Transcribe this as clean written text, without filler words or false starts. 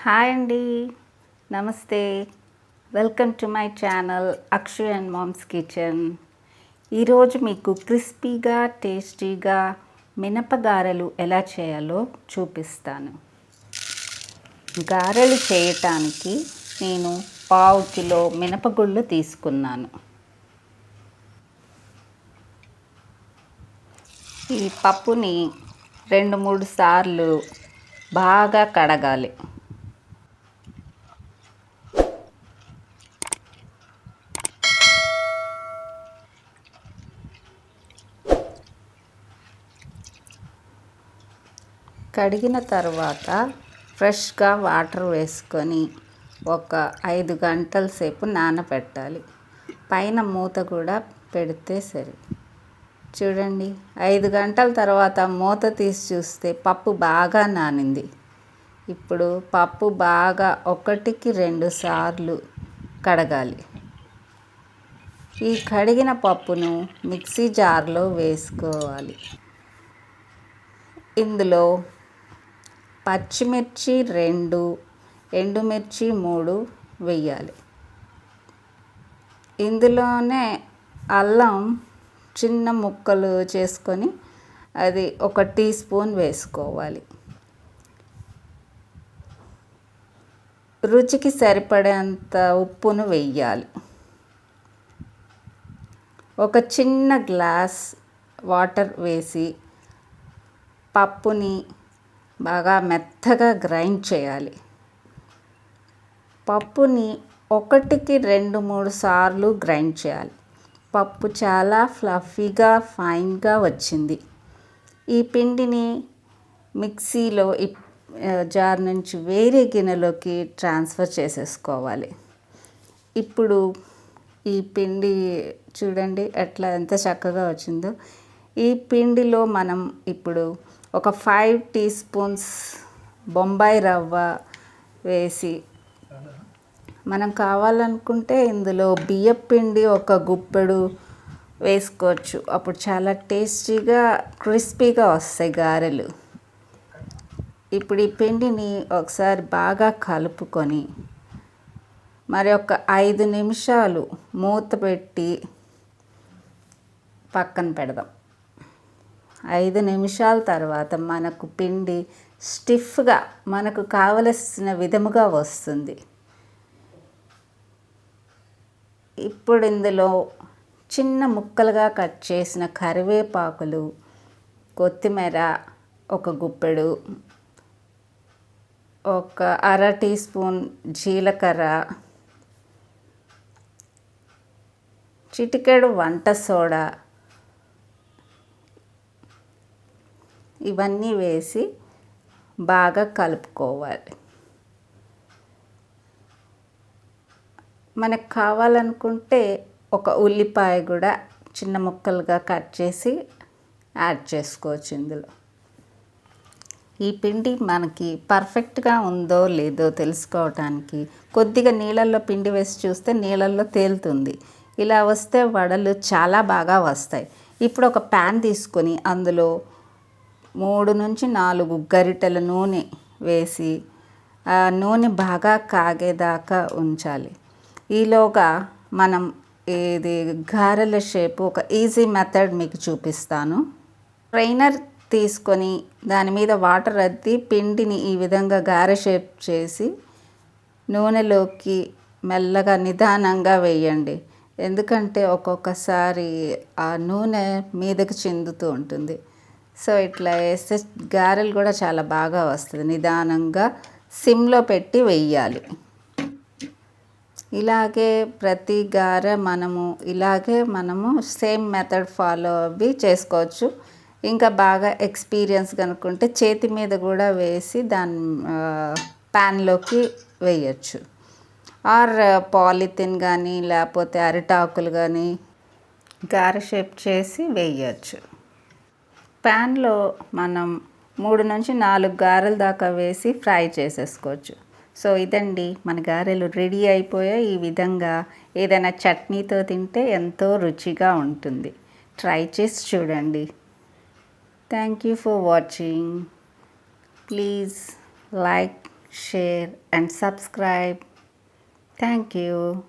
Hi అండి, నమస్తే. Welcome to my channel Akshu and mom's kitchen. ఈరోజు మీకు క్రిస్పీగా టేస్టీగా మినపగారెలు ఎలా చేయాలో చూపిస్తాను. గారెలు చేయటానికి నేను 1/2 కిలో మినపగుళ్ళు తీసుకున్నాను. ఈ పప్పుని 2-3 సార్లు బాగా కడగాలి. కడిగిన తర్వాత ఫ్రెష్గా వాటర్ వేసుకొని ఒక 5 గంటల సేపు నానబెట్టాలి. పైన మూత కూడా పెడితే సరి. చూడండి, 5 గంటల తర్వాత మూత తీసి చూస్తే పప్పు బాగా నానింది. ఇప్పుడు పప్పు బాగా 1-2 సార్లు కడగాలి. ఈ కడిగిన పప్పును మిక్సీ జార్లో వేసుకోవాలి. ఇందులో పచ్చిమిర్చి 2, ఎండుమిర్చి 3 వేయాలి. ఇందులోనే అల్లం చిన్న ముక్కలు చేసుకొని అది 1 టీ స్పూన్ వేసుకోవాలి. రుచికి సరిపడేంత ఉప్పును వేయాలి. ఒక చిన్న గ్లాస్ వాటర్ వేసి పప్పుని బాగా మెత్తగా గ్రైండ్ చేయాలి. పప్పుని 1-2-3 సార్లు గ్రైండ్ చేయాలి. పప్పు చాలా ఫ్లఫీగా ఫైన్గా వచ్చింది. ఈ పిండిని మిక్సీలో జార్ నుంచి వేరే గిన్నెలోకి ట్రాన్స్ఫర్ చేసేసుకోవాలి. ఇప్పుడు ఈ పిండి చూడండి ఎంత చక్కగా వచ్చిందో. ఈ పిండిలో మనం ఇప్పుడు ఒక 5 టీ స్పూన్స్ బొంబాయి రవ్వ వేసి, మనం కావాలనుకుంటే ఇందులో బియ్యపిండి 1 గుప్పెడు వేసుకోవచ్చు. అప్పుడు చాలా టేస్టీగా క్రిస్పీగా వస్తాయి గారెలు. ఇప్పుడు ఈ పిండిని ఒకసారి బాగా కలుపుకొని మరి ఒక 5 నిమిషాలు మూత పెట్టి పక్కన పెడదాం. 5 నిమిషాల తర్వాత మనకు పిండి స్టిఫ్గా మనకు కావలసిన విధముగా వస్తుంది. ఇప్పుడు ఇందులో చిన్న ముక్కలుగా కట్ చేసిన కరివేపాకులు, కొత్తిమీర 1 గుప్పెడు, ఒక 1/2 టీ స్పూన్ జీలకర్ర, చిటికెడు వంట సోడా ఇవన్నీ వేసి బాగా కలుపుకోవాలి. మనకు కావాలనుకుంటే 1 ఉల్లిపాయ కూడా చిన్న ముక్కలుగా కట్ చేసి యాడ్ చేసుకోవచ్చు ఇందులో. ఈ పిండి మనకి పర్ఫెక్ట్గా ఉందో లేదో తెలుసుకోవటానికి కొద్దిగా నీళ్ళల్లో పిండి వేసి చూస్తే నీళ్ళల్లో తేలుతుంది. ఇలా వస్తే వడలు చాలా బాగా వస్తాయి. ఇప్పుడు ఒక ప్యాన్ తీసుకొని అందులో 3-4 గరిటెల నూనె వేసి ఆ నూనె బాగా కాగేదాకా ఉంచాలి. ఈలోగా మనం ఇది గారెల షేపు ఒక ఈజీ మెథడ్ మీకు చూపిస్తాను. స్ట్రైనర్ తీసుకొని దాని మీద వాటర్ అద్ది పిండిని ఈ విధంగా గారె షేప్ చేసి నూనెలోకి మెల్లగా నిదానంగా వేయండి. ఎందుకంటే ఒక్కొక్కసారి ఆ నూనె మీదకి చిందుతూ ఉంటుంది. సో ఇట్లా వేస్తే గారెలు కూడా చాలా బాగా వస్తుంది. నిదానంగా సిమ్లో పెట్టి వేయాలి. ఇలాగే ప్రతి గారె మనము సేమ్ మెథడ్ ఫాలో అవి చేసుకోవచ్చు. ఇంకా బాగా ఎక్స్పీరియన్స్ కనుక్కుంటే చేతి మీద కూడా వేసి దాని ప్యాన్లోకి వేయచ్చు. ఆర్ పాలిథిన్ కానీ లేకపోతే అరిటాకులు కానీ గారె షేప్ చేసి వేయచ్చు. ప్యాన్లో మనం 3-4 గారెల దాకా వేసి ఫ్రై చేసేసుకోవచ్చు. సో ఇదండి, మన గారెలు రెడీ అయిపోయాయి. ఈ విధంగా ఏదైనా చట్నీతో తింటే ఎంతో రుచిగా ఉంటుంది. ట్రై చేసి చూడండి. Thank you for watching. Please like, share and subscribe. Thank you.